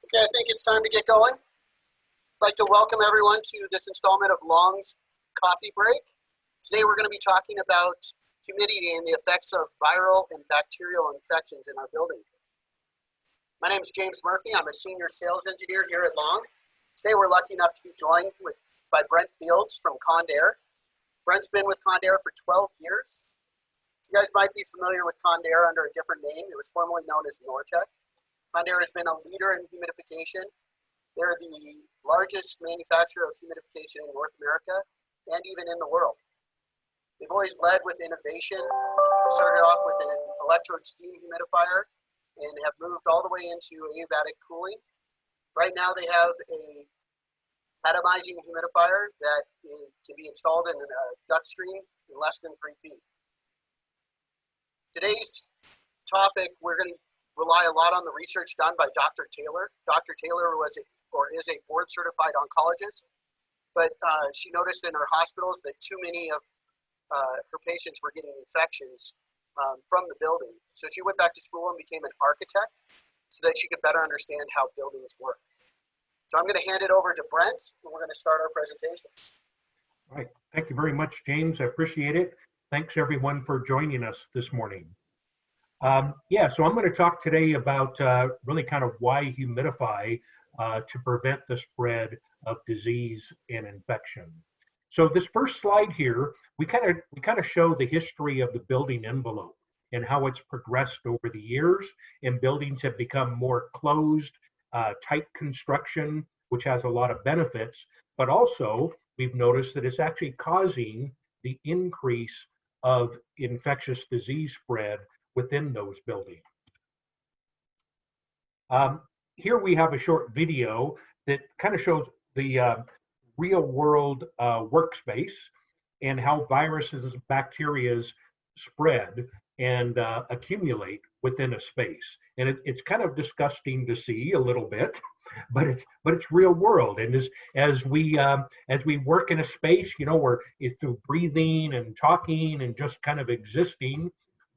Okay, I think it's time to get going. I'd like to welcome everyone to this installment of Long's Coffee Break. Today we're going to be talking about humidity and the effects of viral and bacterial infections in our building. My name is James Murphy. I'm a senior sales engineer here at Long. Today we're lucky enough to be joined by Brent Fields from Condair. Brent's been with Condair for 12 years. You guys might be familiar with Condair under a different name. It was formerly known as Nortec. Condair has been a leader in humidification. They're the largest manufacturer of humidification in North America and even in the world. They've always led with innovation. They started off with an electrode steam humidifier and have moved all the way into adiabatic cooling. Right now they have a atomizing humidifier that can be installed in a duct stream in less than 3 feet. Today's topic, we're going to rely a lot on the research done by Dr. Taylor. Dr. Taylor is a board certified oncologist, but she noticed in her hospitals that too many of her patients were getting infections from the building. So she went back to school and became an architect so that she could better understand how buildings work. So I'm going to hand it over to Brent, and we're going to start our presentation. All right. Thank you very much, James. I appreciate it. Thanks, everyone, for joining us this morning. So I'm going to talk today about really kind of why humidify to prevent the spread of disease and infection. So this first slide here, we kind of show the history of the building envelope and how it's progressed over the years, and buildings have become more closed, tight construction, which has a lot of benefits, but also we've noticed that it's actually causing the increase of infectious disease spread within those buildings. Here we have a short video that kind of shows the real world workspace and how viruses and bacteria spread and accumulate within a space. And it's kind of disgusting to see a little bit, but it's real world. And as we work in a space, you know, where through breathing and talking and just kind of existing,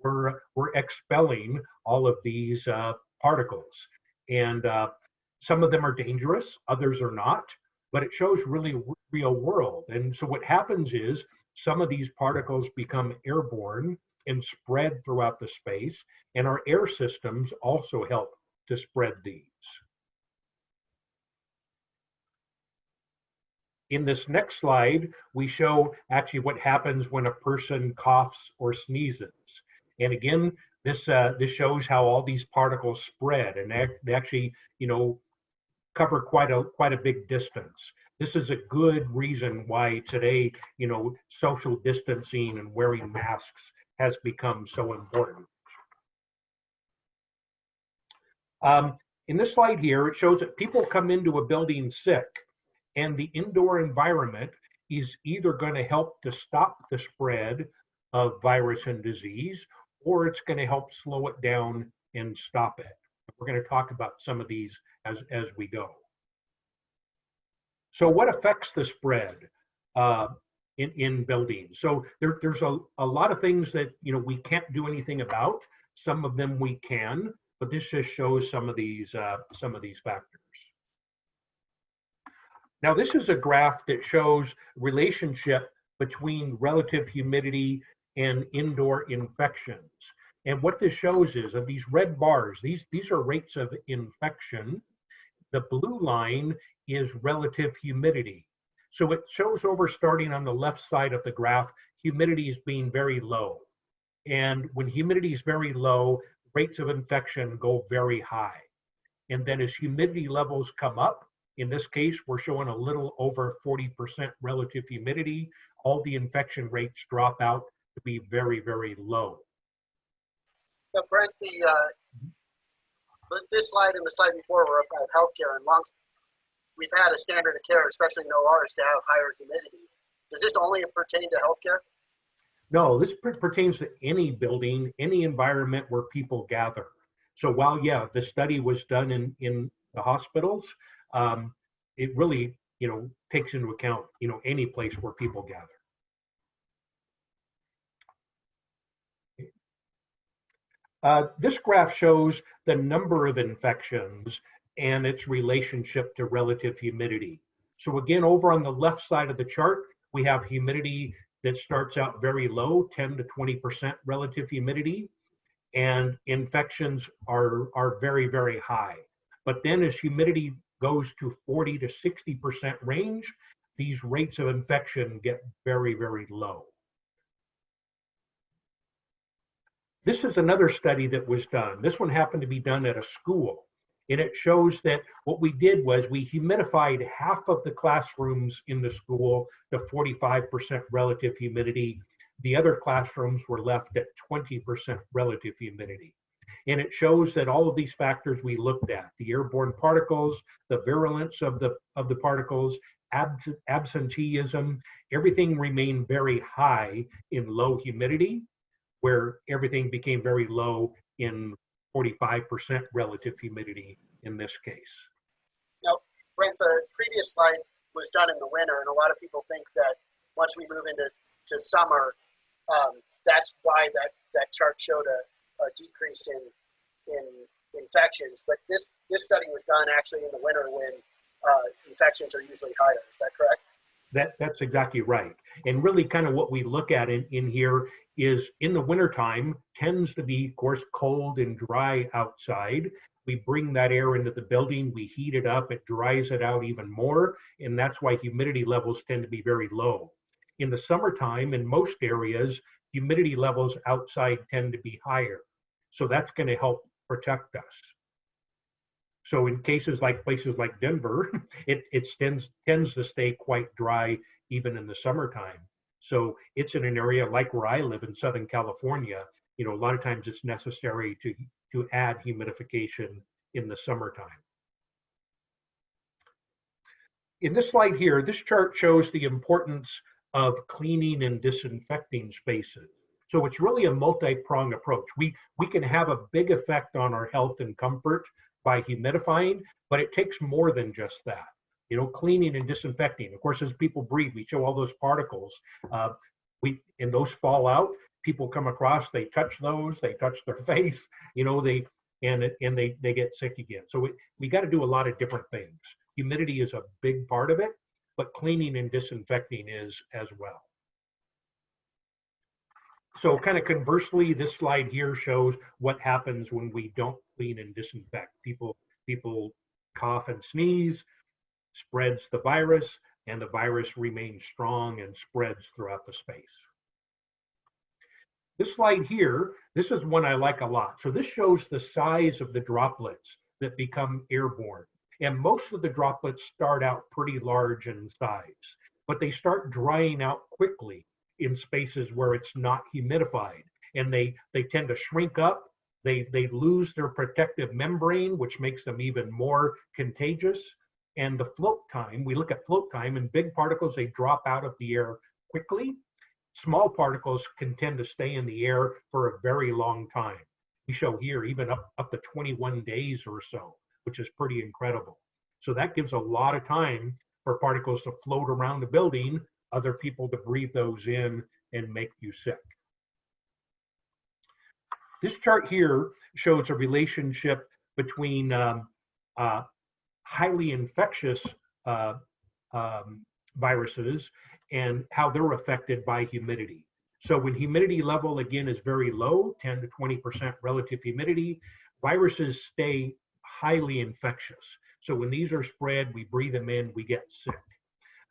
we're expelling all of these particles. And some of them are dangerous, others are not, but it shows really real world. And so what happens is some of these particles become airborne and spread throughout the space, and our air systems also help to spread these. In this next slide, we show actually what happens when a person coughs or sneezes. And again, this shows how all these particles spread, and they actually, you know, cover quite a big distance. This is a good reason why today, you know, social distancing and wearing masks has become so important. In this slide here, it shows that people come into a building sick, and the indoor environment is either going to help to stop the spread of virus and disease, or it's going to help slow it down and stop it. We're going to talk about some of these as we go. So what affects the spread in buildings? So there's a lot of things that, you know, we can't do anything about. Some of them we can, but this just shows some of these factors. Now this is a graph that shows relationship between relative humidity and indoor infections. And what this shows is of these red bars, these are rates of infection. The blue line is relative humidity. So it shows over starting on the left side of the graph, humidity is being very low. And when humidity is very low, rates of infection go very high. And then as humidity levels come up, in this case, we're showing a little over 40% relative humidity, all the infection rates drop out to be very, very low. Now, Brent, this slide and the slide before were about healthcare, and we've had a standard of care, especially in ORs, to have higher humidity. Does this only pertain to healthcare? No, this pertains to any building, any environment where people gather. So while, yeah, the study was done in the hospitals, it really, you know, takes into account, you know, any place where people gather. This graph shows the number of infections and its relationship to relative humidity. So again, over on the left side of the chart, we have humidity that starts out very low, 10 to 20% relative humidity, and infections are very, very high. But then as humidity goes to 40 to 60% range, these rates of infection get very, very low. This is another study that was done. This one happened to be done at a school. And it shows that what we did was we humidified half of the classrooms in the school to 45% relative humidity. The other classrooms were left at 20% relative humidity. And it shows that all of these factors we looked at, the airborne particles, the virulence of the particles, absenteeism, everything remained very high in low humidity, where everything became very low in 45% relative humidity in this case. Now, Brent, the previous slide was done in the winter, and a lot of people think that once we move into summer, that's why that chart showed a decrease in infections. But this study was done actually in the winter when infections are usually higher. Is that correct? That's exactly right. And really kind of what we look at in here is in the wintertime tends to be, of course, cold and dry outside. We bring that air into the building, we heat it up, it dries it out even more, and that's why humidity levels tend to be very low. In the summertime, in most areas, humidity levels outside tend to be higher. So that's going to help protect us. So in cases like places like Denver, it tends to stay quite dry even in the summertime. So it's in an area like where I live in Southern California, a lot of times it's necessary to add humidification in the summertime. In this slide here, this chart shows the importance of cleaning and disinfecting spaces. So it's really a multi-pronged approach. We can have a big effect on our health and comfort by humidifying, but it takes more than just that. Cleaning and disinfecting. Of course, as people breathe, we show all those particles. And those fall out. People come across, they touch those, they touch their face, they get sick again. So we got to do a lot of different things. Humidity is a big part of it, but cleaning and disinfecting is as well. So kind of conversely, this slide here shows what happens when we don't clean and disinfect. People cough and sneeze, spreads the virus, and the virus remains strong and spreads throughout the space. This slide here, this is one I like a lot. So this shows the size of the droplets that become airborne. And most of the droplets start out pretty large in size, but they start drying out quickly in spaces where it's not humidified. And they tend to shrink up. They lose their protective membrane, which makes them even more contagious. And the float time, we look at float time, and big particles, they drop out of the air quickly. Small particles can tend to stay in the air for a very long time. We show here even up to 21 days or so, which is pretty incredible. So that gives a lot of time for particles to float around the building, other people to breathe those in and make you sick. This chart here shows a relationship between highly infectious viruses and how they're affected by humidity. So when humidity level again is very low, 10 to 20% relative humidity, viruses stay highly infectious. So when these are spread, we breathe them in, we get sick.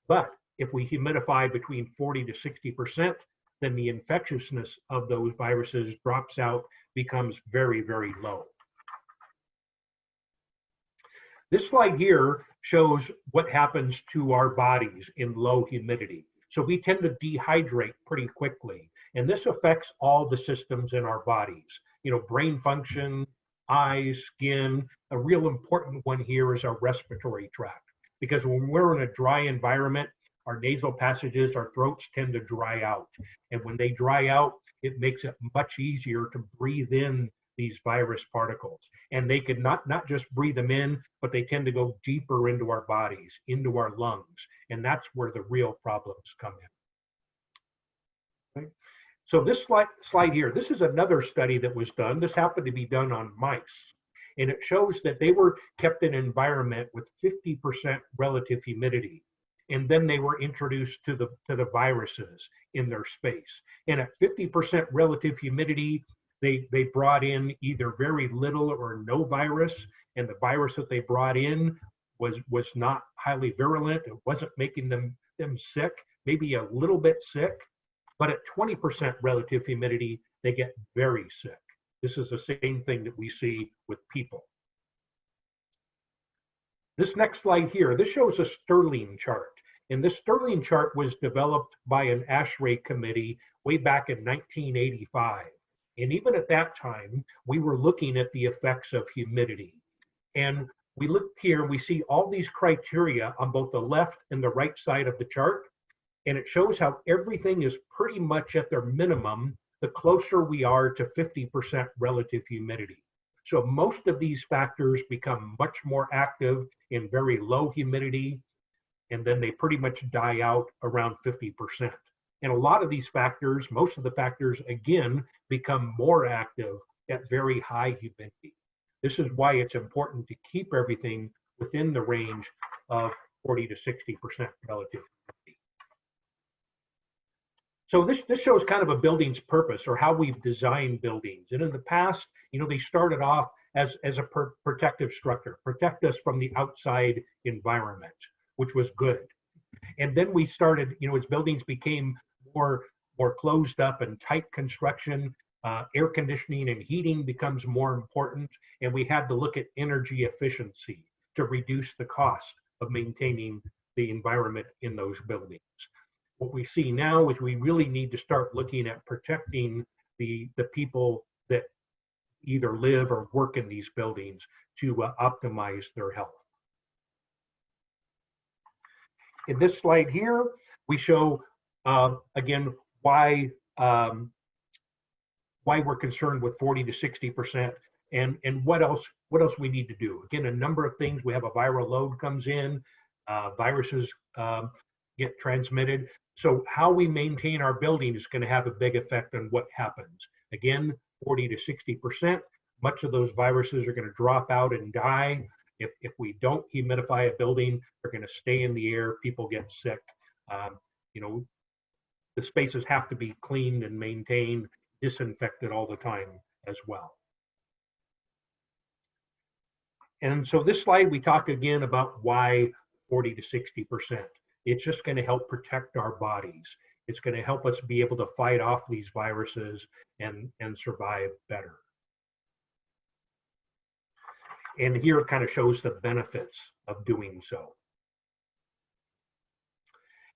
But if we humidify between 40 to 60%, then the infectiousness of those viruses drops out, becomes very, very low. This slide here shows what happens to our bodies in low humidity. So we tend to dehydrate pretty quickly, and this affects all the systems in our bodies. Brain function, eyes, skin. A real important one here is our respiratory tract, because when we're in a dry environment, our nasal passages, our throats tend to dry out. And when they dry out, it makes it much easier to breathe in these virus particles. And they could not just breathe them in, but they tend to go deeper into our bodies, into our lungs. And that's where the real problems come in. Okay. So this slide here, this is another study that was done. This happened to be done on mice. And it shows that they were kept in an environment with 50% relative humidity. And then they were introduced to the viruses in their space. And at 50% relative humidity, they brought in either very little or no virus, and the virus that they brought in was not highly virulent. It wasn't making them sick, maybe a little bit sick, but at 20% relative humidity, they get very sick. This is the same thing that we see with people. This next slide here, this shows a Sterling chart. And this Sterling chart was developed by an ASHRAE committee way back in 1985. And even at that time, we were looking at the effects of humidity. And we look here, we see all these criteria on both the left and the right side of the chart. And it shows how everything is pretty much at their minimum the closer we are to 50% relative humidity. So most of these factors become much more active in very low humidity, and then they pretty much die out around 50%. And a lot of these factors, most of the factors, again, become more active at very high humidity. This is why it's important to keep everything within the range of 40 to 60% relative humidity. So this shows kind of a building's purpose, or how we've designed buildings. And in the past, they started off as a protective structure, protect us from the outside environment, which was good. And then we started, as buildings became more closed up and tight construction, air conditioning and heating becomes more important, and we had to look at energy efficiency to reduce the cost of maintaining the environment in those buildings. What we see now is we really need to start looking at protecting the people that either live or work in these buildings to optimize their health. In this slide here, we show again why we're concerned with 40 to 60%, and what else we need to do. Again, a number of things. We have a viral load comes in, viruses get transmitted. So how we maintain our building is going to have a big effect on what happens. Again, 40 to 60%. Much of those viruses are going to drop out and die. If we don't humidify a building, they're going to stay in the air. People get sick. The spaces have to be cleaned and maintained, disinfected all the time as well. And so this slide, we talk again about why 40 to 60%. It's just going to help protect our bodies. It's going to help us be able to fight off these viruses and survive better. And here it kind of shows the benefits of doing so.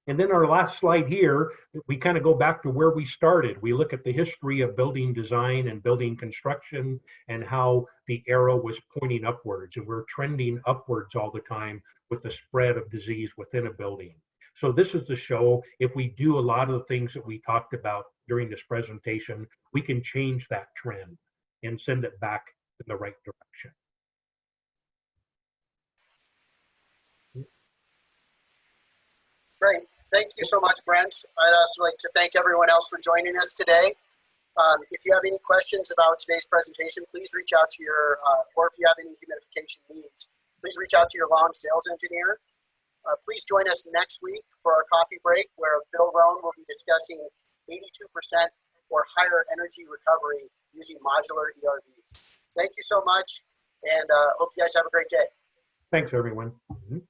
And then our last slide here, we kind of go back to where we started. We look at the history of building design and building construction and how the arrow was pointing upwards, and we're trending upwards all the time with the spread of disease within a building. So this is to show if we do a lot of the things that we talked about during this presentation, we can change that trend and send it back in the right direction. Great. Thank you so much, Brent. I'd also like to thank everyone else for joining us today. If you have any questions about today's presentation, please reach out to your, or if you have any humidification needs, please reach out to your lawn sales engineer. Please join us next week for our coffee break, where Bill Rohn will be discussing 82% or higher energy recovery using modular ERVs. Thank you so much, and hope you guys have a great day. Thanks, everyone.